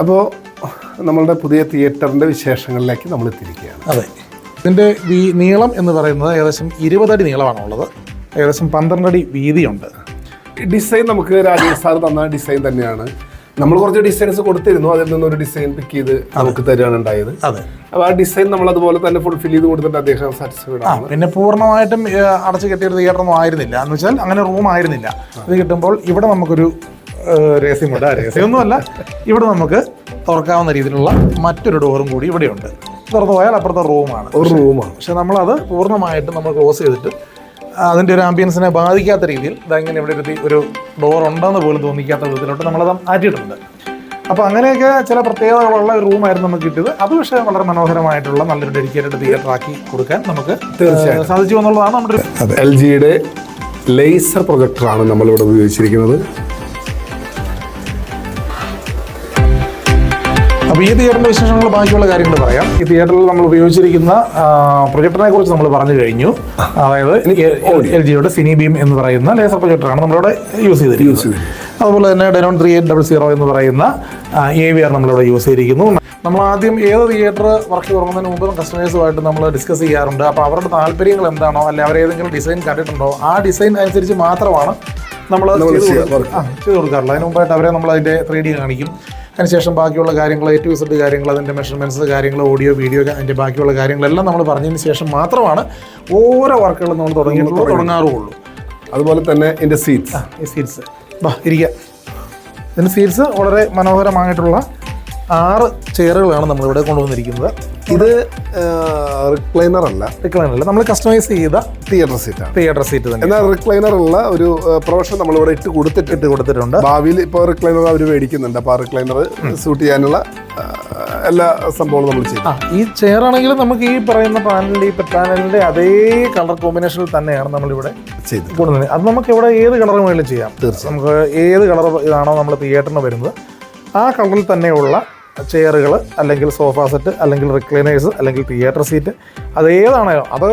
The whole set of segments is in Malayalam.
അപ്പോൾ നമ്മളുടെ പുതിയ തിയേറ്ററിൻ്റെ വിശേഷങ്ങളിലേക്ക് നമ്മൾ എത്തിയിരിക്കുകയാണ്. അതെ, ഇതിൻ്റെ നീളം എന്ന് പറയുന്നത് ഏകദേശം 20 അടി നീളമാണുള്ളത്. ഏകദേശം 12 അടി വീതിയുണ്ട്. ഡിസൈൻ നമുക്ക് രാജേഷ് സാർ തന്ന ഡിസൈൻ തന്നെയാണ്. നമ്മൾ കുറച്ച് ഡിസൈൻസ് കൊടുത്തിരുന്നു, അതിൽ നിന്നൊരു ഡിസൈൻ പിക്ക് ചെയ്ത് നമുക്ക് തരികയാണ് ഉണ്ടായത്. അതെ, അപ്പോൾ ആ ഡിസൈൻ നമ്മൾ അതുപോലെ തന്നെ ഫുൾഫിൽ ചെയ്ത് കൊടുത്തിട്ട് അദ്ദേഹം സാറ്റിസ്ഫൈഡ് ആണ്. പിന്നെ പൂർണ്ണമായിട്ടും അടച്ചു കെട്ടിയൊരു തിയേറ്ററൊന്നും ആയിരുന്നില്ല എന്ന് വെച്ചാൽ അങ്ങനെ റൂം ആയിരുന്നില്ല. ഇത് കിട്ടുമ്പോൾ ഇവിടെ നമുക്കൊരു രഹസ്യമുണ്ട്. രഹസ്യമൊന്നുമല്ല, ഇവിടെ നമുക്ക് തുറക്കാവുന്ന രീതിയിലുള്ള മറ്റൊരു ഡോറും കൂടി ഇവിടെയുണ്ട്. തുറന്നു പോയാൽ അപ്പുറത്തെ റൂമാണ്. പക്ഷെ നമ്മളത് പൂർണ്ണമായിട്ടും നമ്മൾ ക്ലോസ് ചെയ്തിട്ട് അതിൻ്റെ ഒരു ആംബിയൻസിനെ ബാധിക്കാത്ത രീതിയിൽ ഇതങ്ങനെ ഇവിടെ ഒരു ഡോർ ഉണ്ടെന്ന് പോലും തോന്നിക്കാത്ത വിധത്തിലോട്ട് നമ്മളത് മാറ്റിയിട്ടുണ്ട്. അപ്പോൾ അങ്ങനെയൊക്കെ ചില പ്രത്യേകതകളുള്ള ഒരു റൂമായിരുന്നു നമുക്ക് കിട്ടിയത്. അത് പക്ഷേ വളരെ മനോഹരമായിട്ടുള്ള നല്ലൊരു ഡെഡിക്കേറ്റഡ് തിയേറ്റർ ആക്കി കൊടുക്കാൻ നമുക്ക് തീർച്ചയായും സാധിച്ചു എന്നുള്ളതാണ് നമ്മുടെ LGയുടെ ലേസർ പ്രൊജക്ടറാണ് നമ്മളിവിടെ ഉപയോഗിച്ചിരിക്കുന്നത്. അപ്പോൾ ഈ തിയേറ്ററിൻ്റെ വിശേഷങ്ങൾ ബാക്കിയുള്ള കാര്യങ്ങൾ പറയാം. ഈ തിയേറ്ററിൽ നമ്മൾ ഉപയോഗിച്ചിരിക്കുന്ന പ്രൊജക്ടറിനെ കുറിച്ച് നമ്മൾ പറഞ്ഞു കഴിഞ്ഞു. അതായത് LGയുടെ സിനി ബീം എന്ന് പറയുന്ന ലേസർ പ്രൊജക്ടറാണ് നമ്മളിവിടെ യൂസ് ചെയ്തിരിക്കുന്നത്. അതുപോലെ തന്നെ ഡെനോൺ 3800 എന്ന് പറയുന്ന AVR നമ്മളിവിടെ യൂസ് ചെയ്തിരിക്കുന്നു. നമ്മൾ ആദ്യം ഏത് തിയേറ്റർ വർക്ക് തുടങ്ങുന്നതിന് മുമ്പ് കസ്റ്റമേഴ്സുമായിട്ട് നമ്മൾ ഡിസ്കസ് ചെയ്യാറുണ്ട്. അപ്പോൾ അവരുടെ താല്പര്യങ്ങൾ എന്താണോ, അല്ലെങ്കിൽ അവരേതെങ്കിലും ഡിസൈൻ കണ്ടിട്ടുണ്ടോ, ആ ഡിസൈൻ അനുസരിച്ച് മാത്രമാണ് നമ്മൾ ചെയ്ത് കൊടുക്കാറുള്ളത്. അതിന് മുമ്പായിട്ട് അവരെ നമ്മൾ അതിൻ്റെ 3D കാണിക്കും. അതിനുശേഷം ബാക്കിയുള്ള കാര്യങ്ങൾ A to Z കാര്യങ്ങൾ, അതിൻ്റെ മെഷർമെൻറ്റ്സ് കാര്യങ്ങൾ, ഓഡിയോ വീഡിയോ അതിൻ്റെ ബാക്കിയുള്ള കാര്യങ്ങളെല്ലാം നമ്മൾ പറഞ്ഞതിന് ശേഷം മാത്രമാണ് ഓരോ വർക്കുകളും നമ്മൾ തുടങ്ങാറുള്ളൂ. അതുപോലെ തന്നെ ഇതിൻ്റെ സീറ്റ്സ്, ഈ സീറ്റ്സ് ഇരിക്കുക. ഇതിൻ്റെ സീറ്റ്സ് വളരെ മനോഹരമായിട്ടുള്ള 6 ചെയറുകളാണ് നമ്മളിവിടെ കൊണ്ടുവന്നിരിക്കുന്നത്. ഇത് റിക്ലൈനർ അല്ല, നമ്മൾ കസ്റ്റമൈസ് ചെയ്ത തിയേറ്റർ സീറ്റ് തന്നെ. എന്നാൽ റിക്ലൈനർ ഉള്ള ഒരു പ്രൊഫഷൻ നമ്മളിവിടെ ഇട്ട് കൊടുത്തിട്ടുണ്ട്. ഭാവിയിൽ ഇപ്പോൾ റിക്ലൈനർ അവർ മേടിക്കുന്നുണ്ട്. അപ്പോൾ ആ റിക്ലൈനർ സൂട്ട് ചെയ്യാനുള്ള എല്ലാ സംഭവങ്ങളും നമ്മൾ ചെയ്യും. ഈ ചെയർ ആണെങ്കിലും നമുക്ക് ഈ പറയുന്ന പാനലിൻ്റെ അതേ കളർ കോമ്പിനേഷനിൽ തന്നെയാണ് നമ്മളിവിടെ ചെയ്ത് കൊടുക്കുന്നത്. അത് നമുക്ക് ഇവിടെ ഏത് കളർ വേണമെങ്കിലും ചെയ്യാം. നമുക്ക് ഏത് കളർ ഇതാണോ നമ്മൾ തിയേറ്ററിന് വരുന്നത് ആ കളറിൽ തന്നെയുള്ള ചെയറുകൾ, അല്ലെങ്കിൽ സോഫ സെറ്റ്, അല്ലെങ്കിൽ റിക്ലൈനേഴ്സ്, അല്ലെങ്കിൽ തിയേറ്റർ സീറ്റ്, അതേതാണോ അത്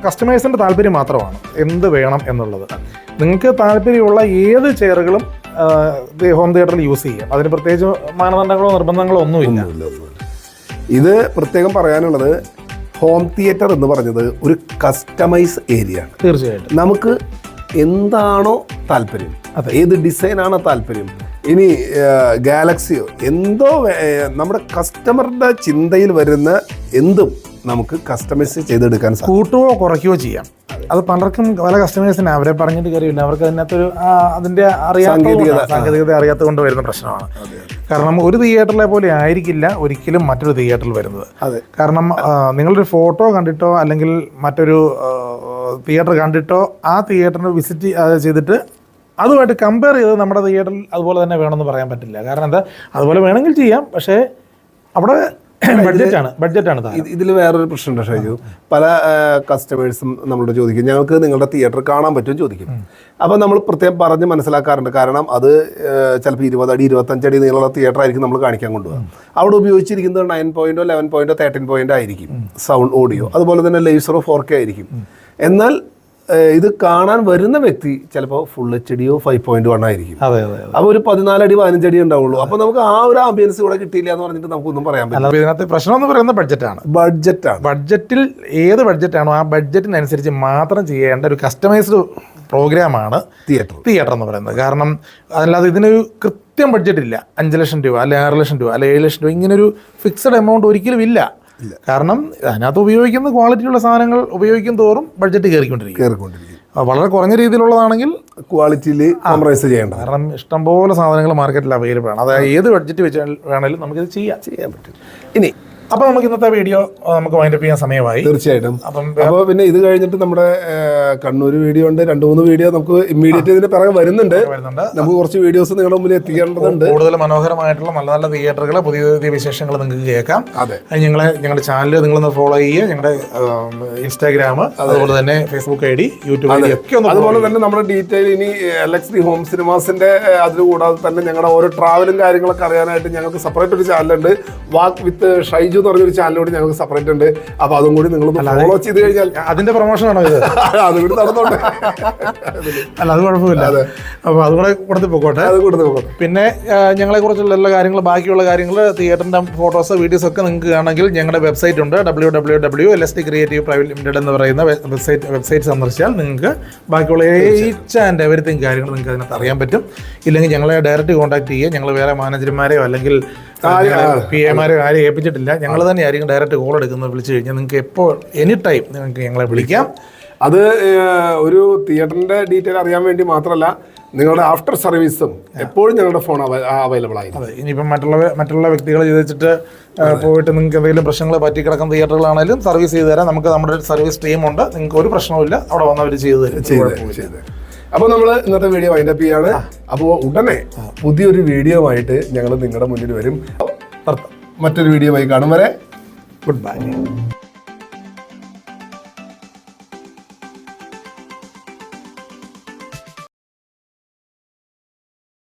കസ്റ്റമേഴ്സിൻ്റെ താല്പര്യം മാത്രമാണ് എന്ത് വേണം എന്നുള്ളത്. നിങ്ങൾക്ക് താല്പര്യമുള്ള ഏത് ചെയറുകളും ഹോം തിയേറ്ററിൽ യൂസ് ചെയ്യാം. അതിന് പ്രത്യേകിച്ച് മാനദണ്ഡങ്ങളോ നിർബന്ധങ്ങളോ ഒന്നുമില്ല. ഇത് പ്രത്യേകം പറയാനുള്ളത്, ഹോം തിയേറ്റർ എന്ന് പറഞ്ഞത് ഒരു കസ്റ്റമൈസ് ഏരിയ ആണ്. തീർച്ചയായിട്ടും നമുക്ക് എന്താണോ താല്പര്യം, ഏത് ഡിസൈനാണോ താല്പര്യം, ഇനി ഗാലക്സിയോ എന്തോ നമ്മുടെ കസ്റ്റമറുടെ ചിന്തയിൽ വരുന്ന എന്തും നമുക്ക് കസ്റ്റമൈസ് ചെയ്തെടുക്കാൻ കൂട്ടുകയോ കുറയ്ക്കുകയോ ചെയ്യാം. അത് പലർക്കും പല കസ്റ്റമേഴ്സിന് അവരെ പറഞ്ഞിട്ട് കാര്യമില്ല. അവർക്ക് അതിനകത്തൊരു അതിൻ്റെ സാങ്കേതികത അറിയാത്തത് കൊണ്ട് വരുന്ന പ്രശ്നമാണ്. കാരണം ഒരു തിയേറ്ററിലെ പോലെ ആയിരിക്കില്ല ഒരിക്കലും മറ്റൊരു തിയേറ്ററിൽ വരുന്നത്. കാരണം നിങ്ങളൊരു ഫോട്ടോ കണ്ടിട്ടോ അല്ലെങ്കിൽ മറ്റൊരു തിയേറ്റർ കണ്ടിട്ടോ ആ തിയേറ്ററിന് വിസിറ്റ് ചെയ്തിട്ട് അതുമായിട്ട് കമ്പയർ ചെയ്ത് നമ്മുടെ തിയേറ്ററിൽ അതുപോലെ തന്നെ വേണമെന്ന് പറയാൻ പറ്റില്ല. കാരണം എന്താ, അതുപോലെ വേണമെങ്കിൽ ചെയ്യാം, പക്ഷേ അവിടെ ബഡ്ജറ്റാണ്. ഇതിൽ വേറൊരു പ്രശ്നമുണ്ട് ഷൈജു. പല കസ്റ്റമേഴ്സും നമ്മളോട് ചോദിക്കും, ഞങ്ങൾക്ക് നിങ്ങളുടെ തിയേറ്റർ കാണാൻ പറ്റുമോ ചോദിക്കും. അപ്പോൾ നമ്മൾ പ്രത്യേകം പറഞ്ഞ് മനസ്സിലാക്കാറുണ്ട്. കാരണം അത് ചിലപ്പോൾ 20 അടി 25 അടി നീളമുള്ള തിയേറ്റർ ആയിരിക്കും നമ്മൾ കാണിക്കാൻ കൊണ്ടുപോകുക. അവിടെ ഉപയോഗിച്ചിരിക്കുന്നത് 9 11 13 ആയിരിക്കും സൗണ്ട്, ഓഡിയോ. അതുപോലെ തന്നെ ലേസറോ 4K ആയിരിക്കും. എന്നാൽ ഇത് കാണാൻ വരുന്ന വ്യക്തി ചിലപ്പോൾ ഫുൾ HD 5.1 ആയിരിക്കും. അപ്പോൾ ഒരു 14 അടി 15 അടി ഉണ്ടാവുള്ളൂ. അപ്പോൾ നമുക്ക് ആ ഒരു ആംബിയൻസ് ഇവിടെ കിട്ടിയില്ല എന്ന് പറഞ്ഞിട്ട് നമുക്കൊന്നും പറയാൻ പറ്റില്ല. ഇതിനകത്ത് പ്രശ്നം എന്ന് പറയുന്നത് ബഡ്ജറ്റിൽ ഏത് ബഡ്ജറ്റാണോ ആ ബഡ്ജറ്റിനനുസരിച്ച് മാത്രം ചെയ്യേണ്ട ഒരു കസ്റ്റമൈസ്ഡ് പ്രോഗ്രാമാണ് തിയേറ്റർ എന്ന് പറയുന്നത്. കാരണം അതല്ലാതെ ഇതിനൊരു കൃത്യം ബഡ്ജറ്റ് ഇല്ല. 5 ലക്ഷം രൂപ അല്ലെ 6 ലക്ഷം രൂപ അല്ലെ 7 ലക്ഷം രൂപ ഇങ്ങനൊരു ഫിക്സഡ് എമൗണ്ട് ഒരിക്കലും ഇല്ല. കാരണം അതിനകത്ത് ഉപയോഗിക്കുന്ന ക്വാളിറ്റിയുള്ള സാധനങ്ങൾ ഉപയോഗിക്കും തോറും ബഡ്ജറ്റ് കയറിക്കൊണ്ടിരിക്കും. വളരെ കുറഞ്ഞ രീതിയിലുള്ളതാണെങ്കിൽ ക്വാളിറ്റിയിൽ കോംപ്രമൈസ് ചെയ്യേണ്ട. കാരണം ഇഷ്ടംപോലെ സാധനങ്ങൾ മാർക്കറ്റിൽ അവൈലബിൾ ആണ്. അതായത് ഏത് ബഡ്ജറ്റ് വെച്ച് വേണമെങ്കിലും നമുക്കിത് ചെയ്യാൻ പറ്റും. ഇനി അപ്പോൾ നമുക്ക് ഇന്നത്തെ വീഡിയോ നമുക്ക് വൈൻഡപ്പ് ചെയ്യാൻ സമയമായി. തീർച്ചയായിട്ടും. അപ്പോൾ പിന്നെ ഇത് കഴിഞ്ഞിട്ട് നമ്മുടെ കണ്ണൂർ വീഡിയോ ഉണ്ട്, 2-3 വീഡിയോ നമുക്ക് ഇമ്മീഡിയറ്റ് ഇതിന് പിറകെ വരുന്നുണ്ട്. നമുക്ക് കുറച്ച് വീഡിയോസ് നിങ്ങളുടെ മുമ്പിൽ എത്തിക്കേണ്ടതുണ്ട്. കൂടുതൽ മനോഹരമായിട്ടുള്ള നല്ല നല്ല തിയേറ്ററുകൾ, പുതിയ പുതിയ വിശേഷങ്ങൾ നിങ്ങൾക്ക് കേൾക്കാം. ഞങ്ങളുടെ ചാനൽ നിങ്ങളൊന്ന് ഫോളോ ചെയ്യുക. ഞങ്ങളുടെ ഇൻസ്റ്റാഗ്രാം, അതുപോലെ തന്നെ ഫേസ്ബുക്ക് ID, യൂട്യൂബ് ID ഒക്കെ ഒന്ന്. അതുപോലെ തന്നെ നമ്മുടെ ഡീറ്റെയിൽ ഇനി LXD ഹോം സിനിമാസിന്റെ അതിൽ കൂടാതെ തന്നെ ഞങ്ങളുടെ ഓരോ ട്രാവലും കാര്യങ്ങളൊക്കെ അറിയാനായിട്ട് ഞങ്ങൾക്ക് സെപ്പറേറ്റ് ഒരു ചാനലുണ്ട്, വാക്ക് വിത്ത് ഷൈജു ഷൈജു എന്ന് പറഞ്ഞൊരു ചാനലോട് ഞങ്ങൾക്ക് സെപ്പറേറ്റ് ഉണ്ട്. അപ്പൊ അതും കൂടി നിങ്ങളൊന്ന് ഫോളോ ചെയ്ത് കഴിഞ്ഞാൽ അതിന്റെ പ്രൊമോഷൻ ആണോ ഇത്? അതും കൂടി നടന്നോട്ടെ. അല്ല അത് കുഴപ്പമില്ല. അപ്പൊ അതുകൂടെ കൊടുത്ത് പോയിക്കോട്ടെ. പിന്നെ ഞങ്ങളെ കുറിച്ചുള്ള എല്ലാ കാര്യങ്ങളും ബാക്കിയുള്ള കാര്യങ്ങൾ തിയേറ്ററിന്റെ ഫോട്ടോസ് വീഡിയോസ് ഒക്കെ നിങ്ങൾക്ക് കാണണമെങ്കിൽ ഞങ്ങളുടെ വെബ്സൈറ്റ് ഉണ്ട്, www.LST Creative Private Limited എന്ന് പറയുന്ന വെബ്സൈറ്റ് സന്ദർശിച്ചാൽ നിങ്ങൾക്ക് ബാക്കിയുള്ള ഈച്ച് ആൻഡ് എവരിത്തിങ് കാര്യങ്ങൾ നിങ്ങൾക്ക് അതിനകത്ത് അറിയാൻ പറ്റും. ഇല്ലെങ്കിൽ ഞങ്ങളെ ഡയറക്റ്റ് കോൺടാക്ട് ചെയ്യുക. ഞങ്ങൾ വേറെ മാനേജർമാരെയോ അല്ലെങ്കിൽ PAമാരെയോ ആരെയും ഏൽപ്പിച്ചിട്ടില്ല. ഞങ്ങൾ തന്നെയായിരിക്കും ഡയറക്റ്റ് കോൾ എടുക്കുന്നത്. വിളിച്ചു കഴിഞ്ഞാൽ നിങ്ങൾക്ക് എപ്പോൾ എനി ടൈം നിങ്ങൾക്ക് ഞങ്ങളെ വിളിക്കാം. അത് ഒരു തിയേറ്ററിന്റെ ഡീറ്റെയിൽ അറിയാൻ വേണ്ടി മാത്രമല്ല, നിങ്ങളുടെ ആഫ്റ്റർ സർവീസും എപ്പോഴും ഞങ്ങളുടെ ഫോൺ അവൈലബിൾ ആയിരിക്കും. അതെ, ഇനിയിപ്പം മറ്റുള്ള വ്യക്തികൾ ചെയ്തിട്ട് പോയിട്ട് നിങ്ങൾക്ക് എന്തെങ്കിലും പ്രശ്നങ്ങൾ പറ്റിക്കിടക്കുന്ന തിയേറ്ററുകളാണെങ്കിലും സർവീസ് ചെയ്തു തരാം. നമുക്ക് നമ്മുടെ സർവീസ് ടീമുണ്ട്. നിങ്ങൾക്ക് ഒരു പ്രശ്നവുമില്ല, അവിടെ വന്നവർ ചെയ്തു തരും. അപ്പോൾ നമ്മൾ ഇന്നത്തെ വീഡിയോ വൈൻഡപ്പ് ചെയ്യാണ്. അപ്പോൾ ഉടനെ പുതിയൊരു വീഡിയോ ആയിട്ട് ഞങ്ങൾ നിങ്ങളുടെ മുന്നിൽ വരും. മറ്റൊരു വീഡിയോ ആയി കാണും വരെ ഗുഡ് ബൈ.